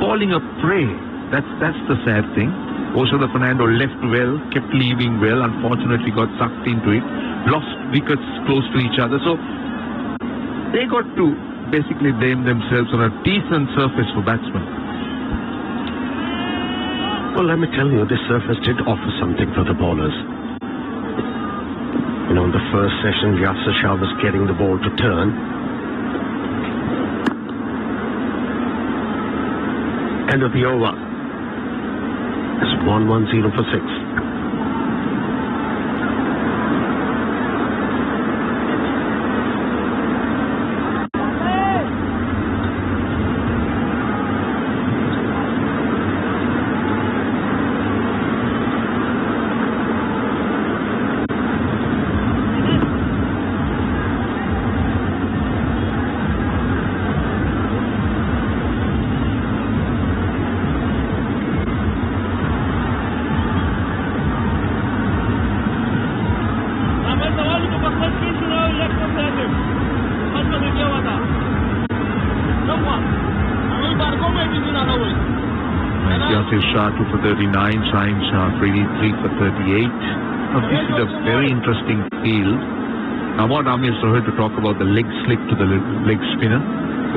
falling a prey. That's the sad thing. Oshada Fernando left well, kept leaving well, unfortunately got sucked into it, lost wickets close to each other. So they got to basically blame themselves on a decent surface for batsmen. Well, let me tell you, this surface did offer something for the bowlers. You know, in the first session, Yasir Shah was getting the ball to turn. End of the over. It's 1-1-0 for 6. Yasir Shah 2 for 39, Shaheen Shah 3 for 38. Now this is a very interesting field. I want Amir Sohail to talk about the leg slip to the leg spinner.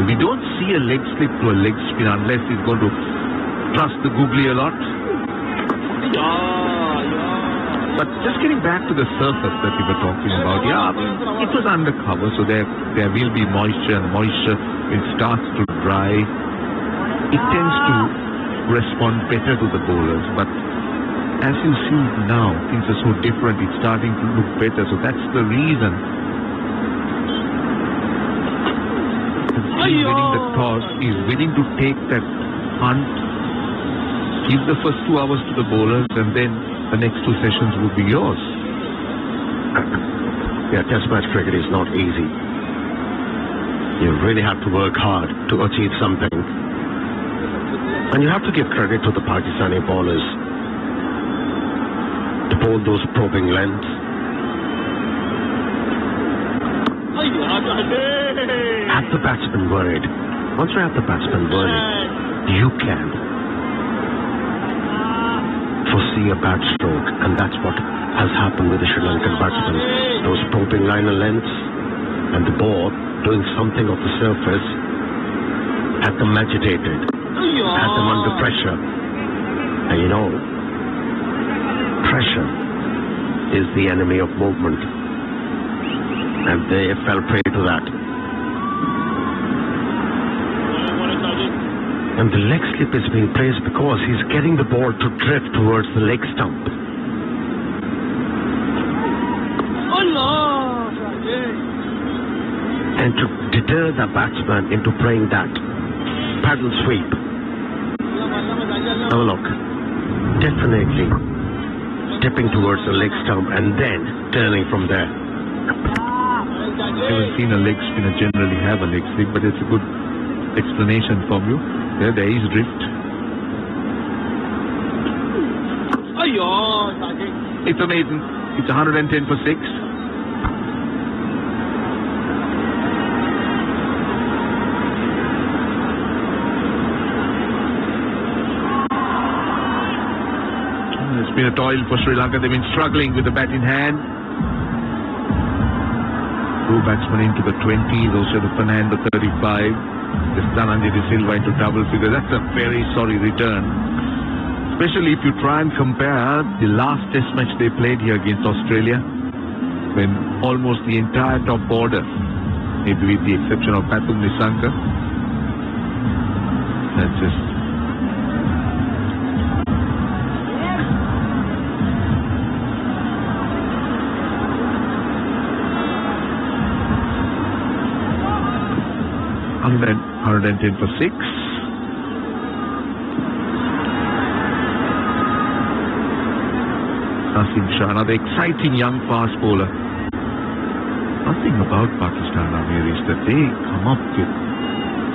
We don't see a leg slip to a leg spinner unless he's going to trust the googly a lot. But just getting back to the surface that we were talking about, it was undercover, so there will be moisture, and moisture, when it starts to dry, it tends to respond better to the bowlers. But as you see now, things are so different, it's starting to look better, so that's the reason. He's winning the toss, he's willing to take that hunt, give the first 2 hours to the bowlers, and then the next 2 sessions would be yours. Yeah, Test match cricket is not easy. You really have to work hard to achieve something. And you have to give credit to the Pakistani bowlers to bowl those probing lengths. Have the batsman worried. Once you have the batsman worried, you can foresee a bad stroke, and that's what has happened with the Sri Lankan batsmen. Those probing liner lengths and the ball doing something of the surface had them agitated, had them under pressure. And you know, pressure is the enemy of movement, and they fell prey to that. And the leg slip is being praised because he's getting the ball to drift towards the leg stump. And to deter the batsman into playing that paddle sweep. Now look, definitely stepping towards the leg stump and then turning from there. I haven't seen a leg spinner generally have a leg slip, but it's a good explanation from you. There is drift. It's amazing. It's 110 for 6. It's been a toil for Sri Lanka. They've been struggling with the bat in hand. 2 batsmen into the 20s. Also the Fernando 35. This Dhananjay De Silva into double figures. That's a very sorry return. Especially if you try and compare the last test match they played here against Australia, when almost the entire top order, maybe with the exception of Pathum Nissanka, that's just... And then 110 for 6. Naseem Shah, another exciting young fast bowler. One thing about Pakistan, Amir, is that they come up with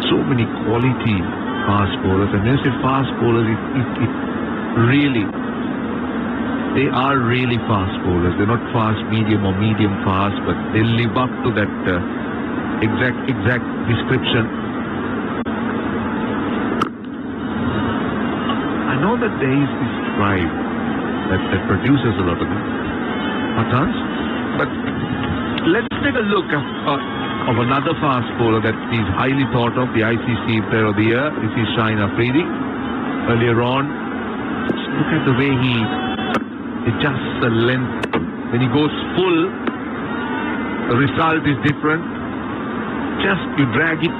so many quality fast bowlers. And when you say fast bowlers, it really, they are really fast bowlers. They're not fast medium or medium fast, but they live up to that exact description. know that there is this tribe that produces a lot of Pathans. But let's take a look of another fast bowler that is highly thought of, the ICC Player of the Year. This is Shaheen Afridi. Earlier on, just look at the way he adjusts the length. When he goes full, the result is different. Just you drag it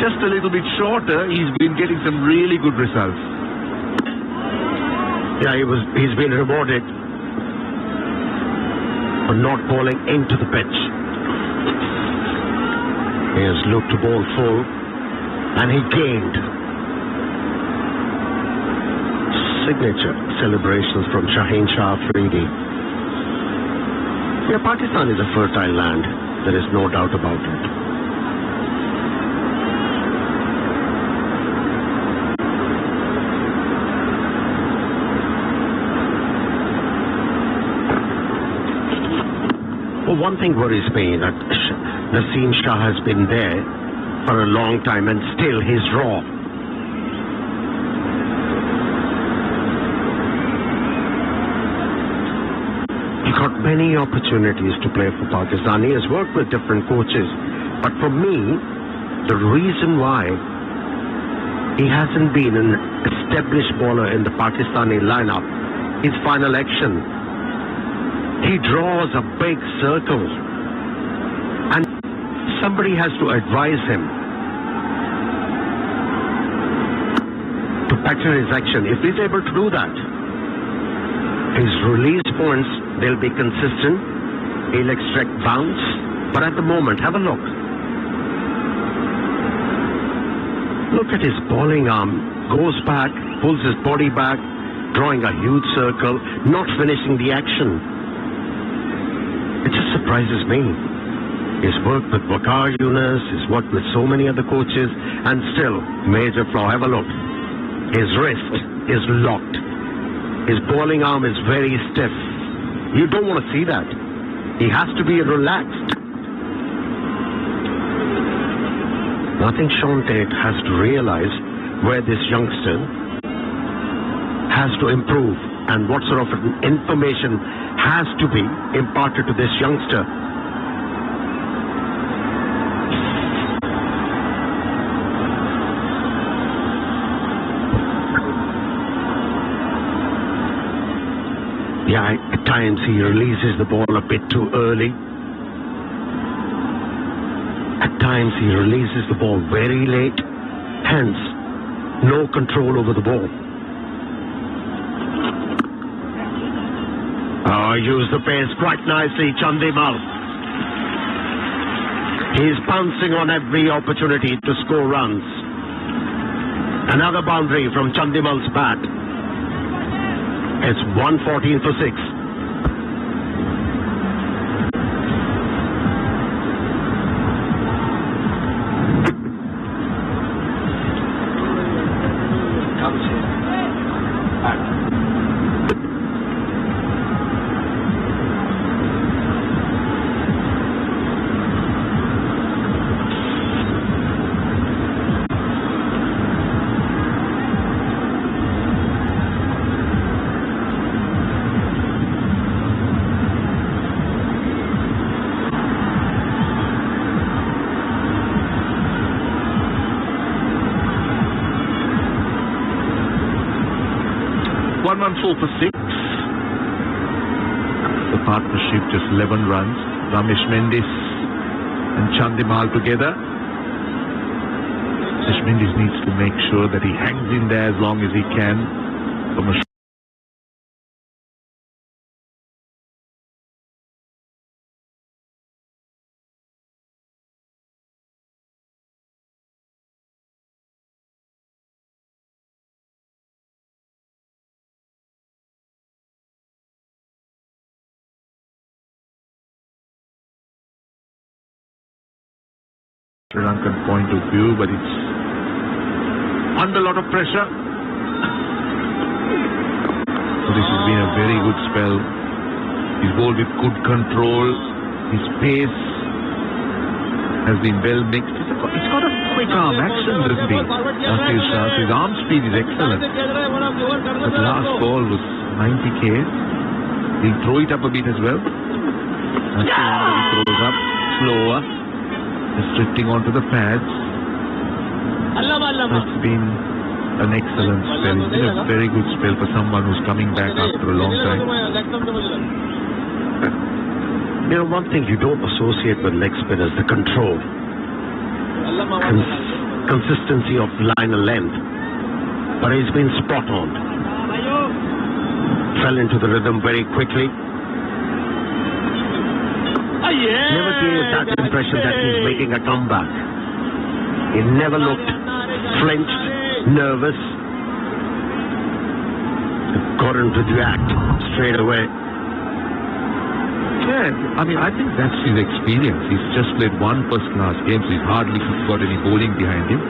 just a little bit shorter, he's been getting some really good results. Yeah, he's been rewarded for not bowling into the pitch. He has looked to bowl full, and he gained. Signature celebrations from Shaheen Afridi. Yeah, Pakistan is a fertile land. There is no doubt about it. Well, one thing worries me, that Naseem Shah has been there for a long time and still he's raw. He got many opportunities to play for Pakistan. He has worked with different coaches. But for me, the reason why he hasn't been an established bowler in the Pakistani lineup is final action. He draws a big circle. And somebody has to advise him to pattern his action. If he's able to do that, his release points, they'll be consistent. He'll extract bounce. But at the moment, have a look. Look at his bowling arm. Goes back, pulls his body back, drawing a huge circle, not finishing the action. It just surprises me. He's worked with Waqar Yunus, he's worked with so many other coaches, and still, major flaw. Have a look. His wrist is locked. His bowling arm is very stiff. You don't want to see that. He has to be relaxed. I think Sean Tate has to realize where this youngster has to improve and what sort of information has to be imparted to this youngster. Yeah, at times he releases the ball a bit too early. At times he releases the ball very late. Hence, no control over the ball. Use the pace quite nicely, Chandimal. He's pouncing on every opportunity to score runs. Another boundary from Chandimal's bat. It's 114 for 6. Four for 6. The partnership just 11 runs. Ramesh Mendis and Chandimal together. Ramesh Mendis needs to make sure that he hangs in there as long as he can from a Sri Lankan point of view, but it's under a lot of pressure. So this has been a very good spell. He's bowled with good control. His pace has been well mixed. It's got a quick arm action, doesn't he? His arm speed is excellent. That last ball was 90 Ks. He'll throw it up a bit as well. That's the one that he throws up slower, restricting onto the pads. It's been an excellent spell. It's been a very good spell for someone who's coming back after a long time. You know, one thing you don't associate with leg spinners, the control, consistency of line and length. But he's been spot on. Fell into the rhythm very quickly. Never gave that impression that he's making a comeback. He never looked flinched, nervous. Got into the act straight away. Yeah, I mean, I think that's his experience. He's just played one first-class game, so he's hardly got any bowling behind him.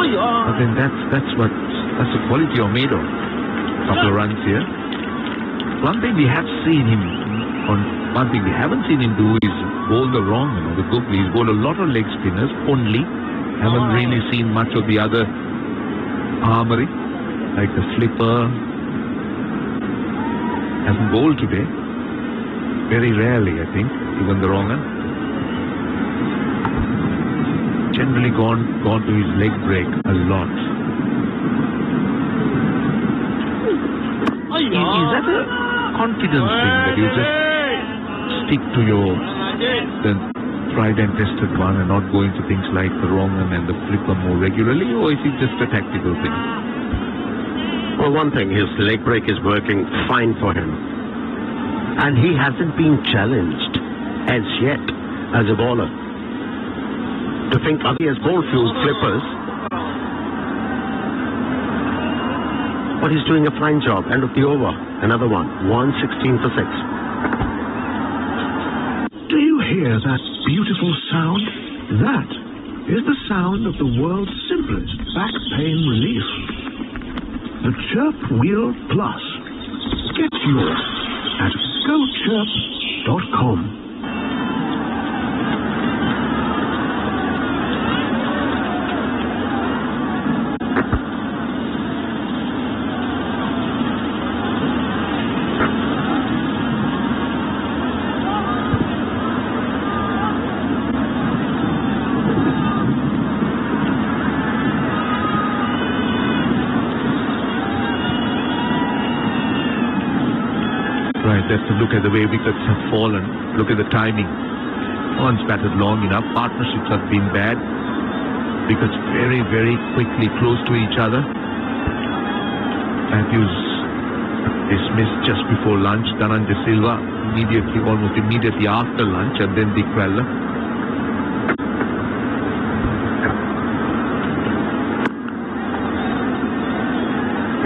I think that's the quality you're made of. Couple of runs here. One thing we have seen him one thing we haven't seen him do is bowl the wrong, the googly. He's bowled a lot of leg spinners only. Haven't really seen much of the other armory, like the flipper. Hasn't bowled today. Very rarely, I think, even the wronger. Generally gone to his leg break a lot. Is that a confidence thing that you just stick to the tried and tested one and not go into things like the wronger and the flipper more regularly, or is it just a tactical thing? Well, one thing, his leg break is working fine for him. And he hasn't been challenged as yet as a bowler. To think he has bowled few flippers, but he's doing a fine job. End of the over. Another one. 116 for 6. Do you hear that beautiful sound? That is the sound of the world's simplest back pain relief. The Chirp Wheel Plus. Get yours at gochirp.com. Just to look at the way wickets have fallen. Look at the timing. One's batted long enough. Partnerships have been bad. Wickets very, very quickly close to each other. Matthews dismissed just before lunch. Dhananjay Silva almost immediately after lunch, and then Dick Weller.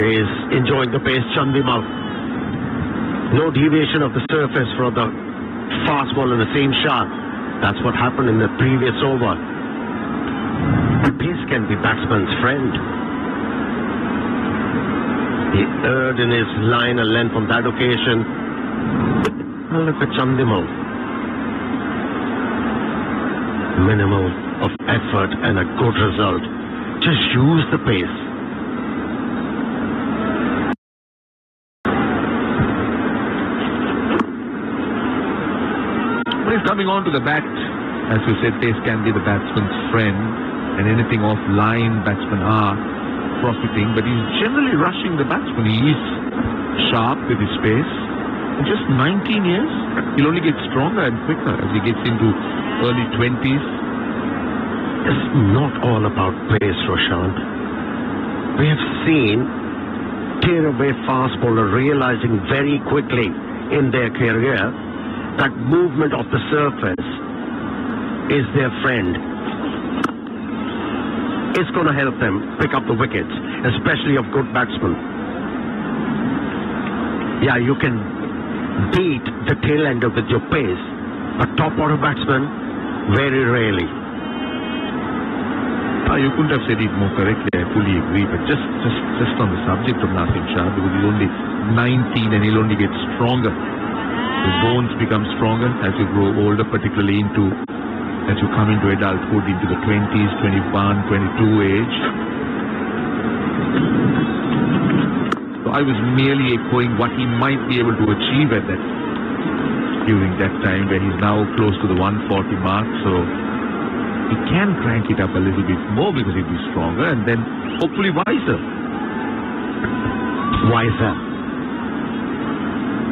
He is enjoying the pace, Chandimal. No deviation of the surface for the fast ball in the same shot. That's what happened in the previous over. Pace can be batsman's friend. He erred in his line and length on that occasion. And look at Chandimal. Minimal of effort and a good result. Just use the pace. He's coming on to the bat. As you said, pace can be the batsman's friend, and anything off line batsmen are profiting, but he's generally rushing the batsman. He is sharp with his pace. In just 19 years, he'll only get stronger and quicker as he gets into early 20s. It's not all about pace, Roshant. We have seen tear-away fast bowler realizing very quickly in their career that movement of the surface is their friend. It's going to help them pick up the wickets, especially of good batsmen. Yeah, you can beat the tail ender with your pace, but top order batsman, very rarely. You couldn't have said it more correctly, I fully agree, but just on the subject of Nasim Shah, because he's only 19 and he'll only get stronger. The bones become stronger as you grow older, particularly as you come into adulthood, into the 20s, 21, 22 age. So I was merely echoing what he might be able to achieve at that during that time, where he's now close to the 140 mark. So he can crank it up a little bit more because he'll be stronger and then hopefully wiser. Wiser.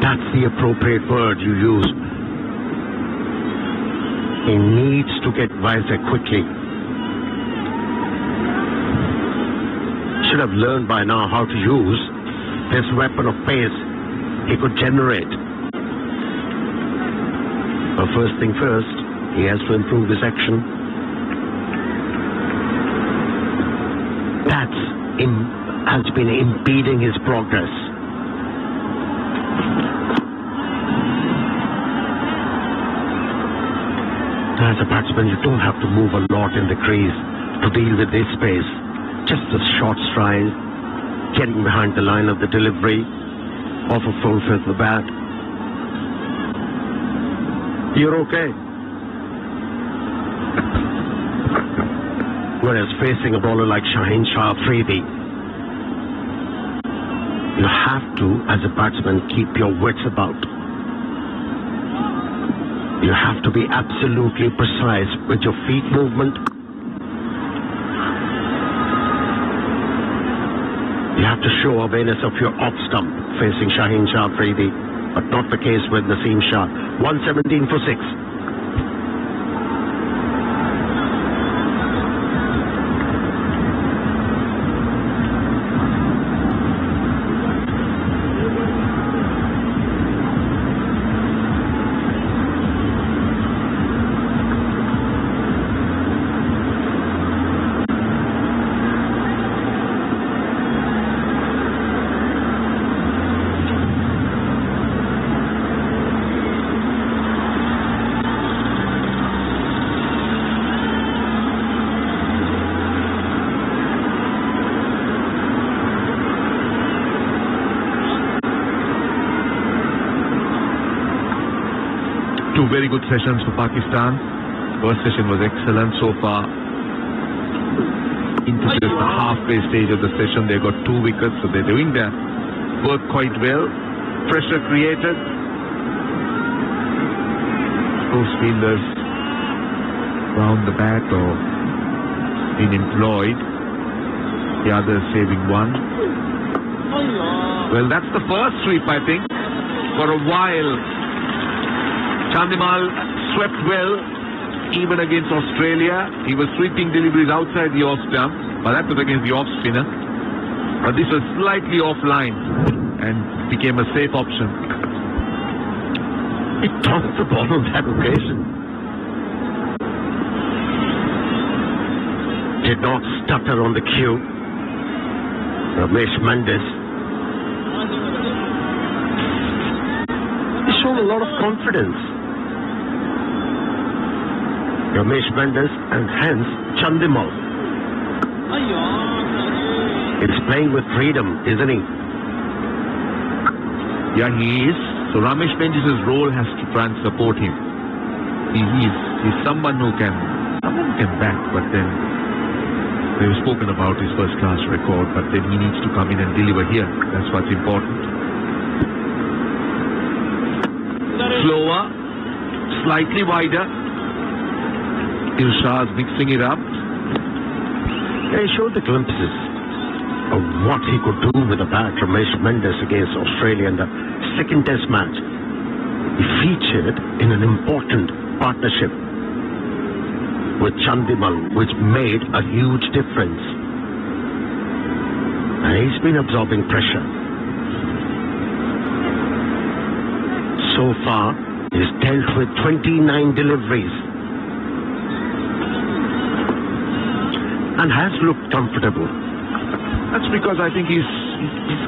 That's the appropriate word you use. He needs to get wiser quickly. Should have learned by now how to use this weapon of pace he could generate. But first thing first, he has to improve his action. That has been impeding his progress. As a batsman, you don't have to move a lot in the crease to deal with this space. Just a short stride, getting behind the line of the delivery, off a full fifth of the bat. You're okay. Whereas facing a bowler like Shaheen Shah Afridi, you have to, as a batsman, keep your wits about. You have to be absolutely precise with your feet movement. You have to show awareness of your off stump facing Shaheen Shah Afridi, but not the case with Naseem Shah. 117 for 6. Two very good sessions for Pakistan. First session was excellent so far. Into just the halfway stage of the session, they got 2 wickets, so they're doing their work quite well. Pressure created. Those fielders round the bat or being employed. The others saving one. Well, that's the first sweep, I think. For a while, Chandimal swept well, even against Australia. He was sweeping deliveries outside the off stump, but that was against the off spinner. But this was slightly offline and became a safe option. He tossed the ball on that occasion. Did not stutter on the cue. Ramesh Mendes. He showed a lot of confidence. Ramesh Mendes and hence Chandimal. He's playing with freedom, isn't he? Yeah, he is. So Ramesh Mendes' role has to try and support him. He's someone who can bat, but then we've spoken about his first-class record, but then he needs to come in and deliver here. That's what's important. Slower, slightly wider. Shah's mixing it up. Yeah, he showed the glimpses of what he could do with a bat. Ramesh Mendes against Australia in the second test match. He featured in an important partnership with Chandimal, which made a huge difference. And he's been absorbing pressure. So far, he's dealt with 29 deliveries and has looked comfortable. That's because I think he's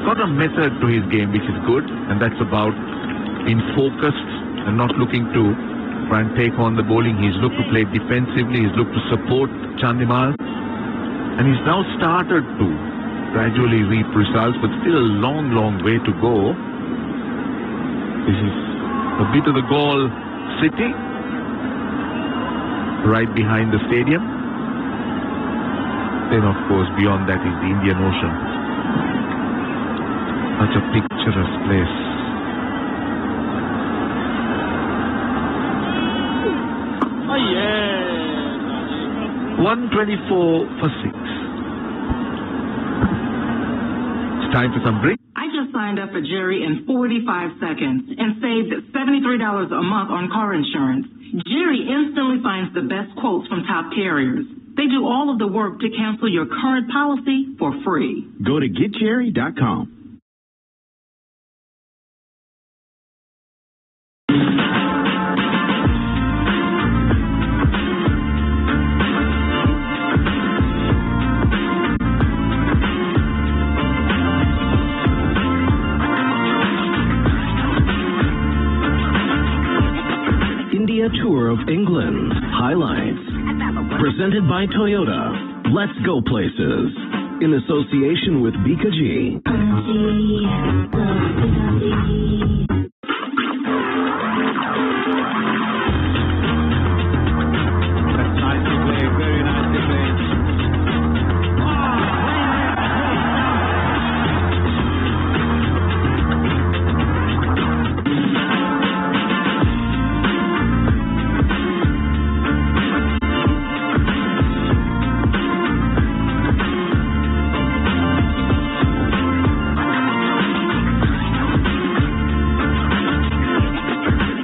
got a method to his game, which is good, and that's about being focused and not looking to try and take on the bowling. He's looked to play defensively, he's looked to support Chandimal, and he's now started to gradually reap results, but still a long, long way to go. This is a bit of the Galle city, right behind the stadium. Then, of course, beyond that is the Indian Ocean. Such a picturesque place. Oh, yeah. 124 for 6. It's time for some drink. I just signed up for Jerry in 45 seconds and saved $73 a month on car insurance. Jerry instantly finds the best quotes from top carriers. They do all of the work to cancel your current policy for free. Go to getjerry.com. India Tour of England highlights. Presented by Toyota. Let's go places. In association with BKG. That's nicely played. Very nicely played.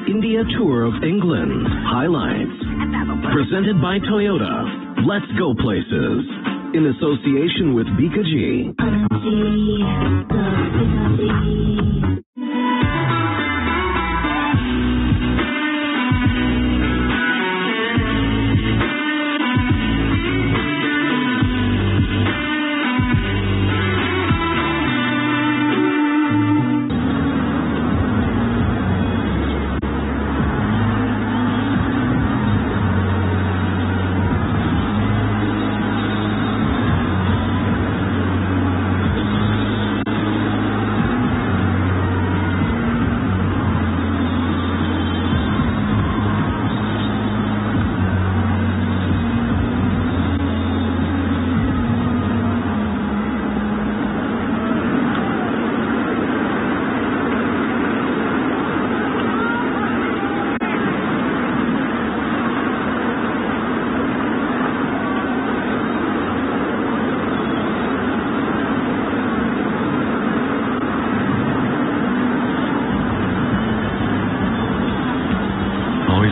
India Tour of England highlights. Presented by Toyota. Let's go places. In association with BKG.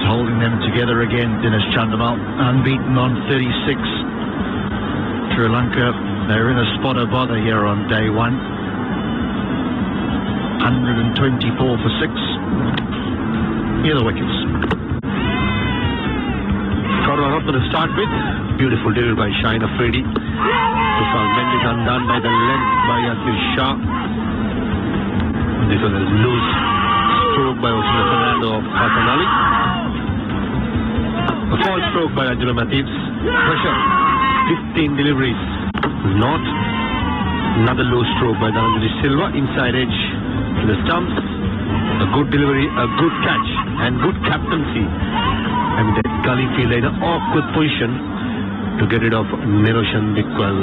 Holding them together again, Dinesh Chandamal, unbeaten on 36. Sri Lanka, they're in a spot of bother here on day one. 124 for 6. Here are the wickets. Got one up to the start with. Beautiful delivery by Shine Afridi. Kusal Mendis undone by the length by Yasir Shah. This was a loose stroke by Osman Fernando of Hassan Ali. A false stroke by Angelo Matthews. Pressure. 15 deliveries. Not. Another low stroke by Dhananjay Silva. Inside edge to the stumps. A good delivery, a good catch, and good captaincy. I mean, that gully field in an awkward position to get rid of Niroshan Dikwal.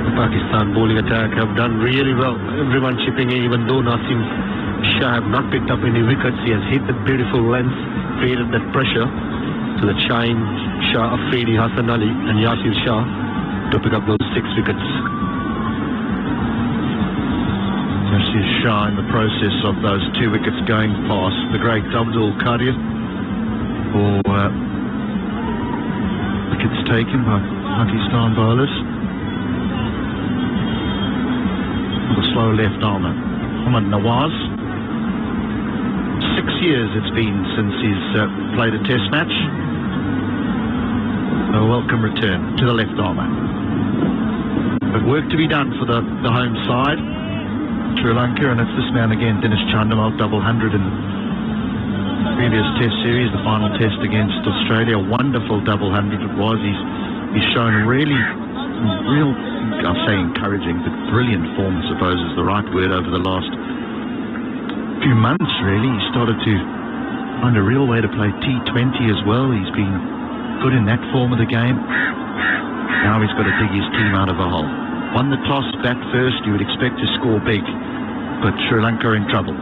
The Pakistan bowling attack have done really well. Everyone chipping in, even though Nasim Shah have not picked up any wickets. He has hit the beautiful length, created that pressure to the Shine, Shah, Afridi, Hassan Ali and Yasir Shah to pick up those 6 wickets. Yasir Shah in the process of those 2 wickets going past the great Abdul Qadir for wickets taken by Pakistan bowlers. The slow left armer, Muhammad Nawaz. 6 years it's been since he's played a test match. A welcome return to the left armour. But work to be done for the home side, Sri Lanka, and it's this man again, Dinesh Chandamal, double 100 in the previous test series, the final test against Australia. Wonderful double 100 it was. He's shown real, I'll say encouraging, but brilliant form, I suppose is the right word, over the last few months, really. He started to find a real way to play T20 as well. He's been good in that form of the game. Now he's got to dig his team out of a hole. Won the toss, bat first, you would expect to score big. But Sri Lanka in trouble.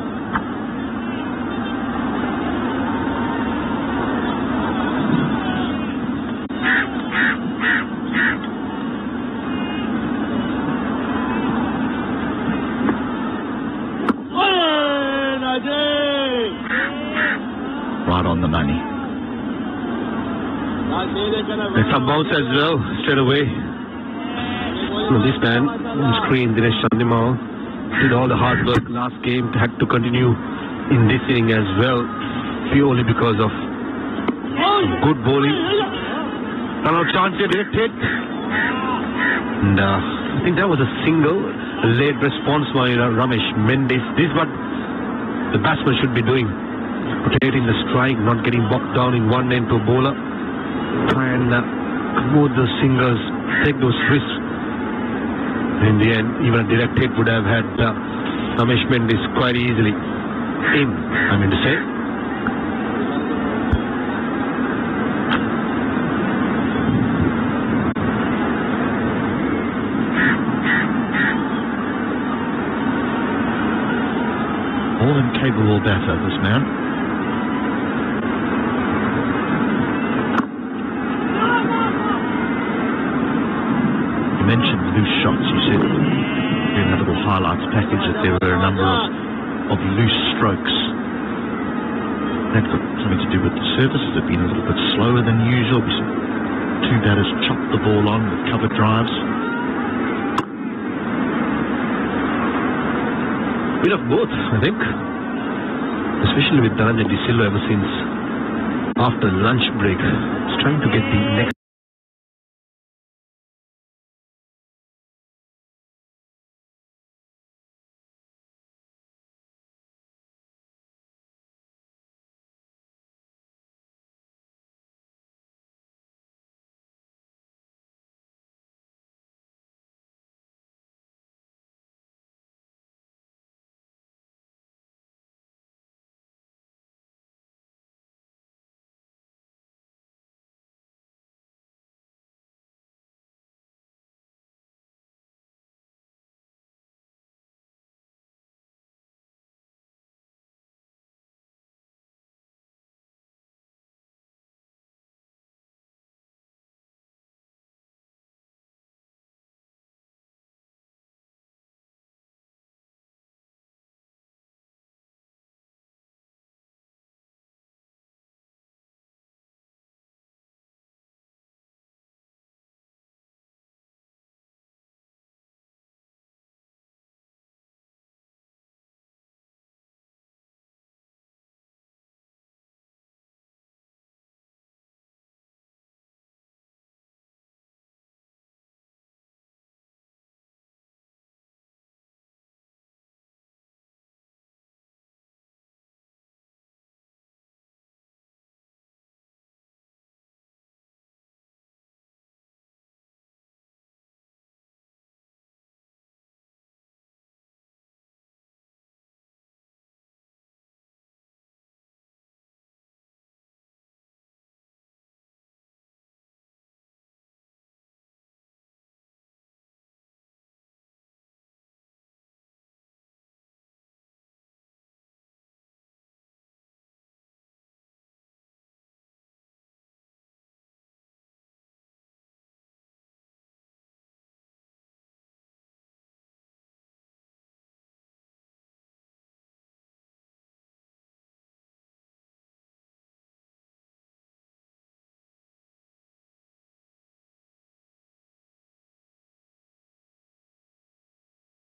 Right on the money. There's some bounce as well, straight away. So this man, on screen, Dinesh Chandimal, did all the hard work last game, had to continue in this inning as well, purely because of good bowling. Now chance to direct hit. And I think that was a single, late response by Ramesh Mendes. This is what the batsman should be doing. Rotating the strike, not getting bogged down in one end to a bowler. Try and move the singles, take those risks. In the end, even a direct hit would have had Ramesh Mendes quite easily in, I mean to say. More than capable batter, this man. You mentioned loose shots. You said in a little highlights package that there were a number of loose strokes. That got something to do with the surfaces have been a little bit slower than usual. Two batters chopped the ball on with cover drives. Bit of both, I think. Especially with Dhananjay De Silva ever since after lunch break. He's trying to get the next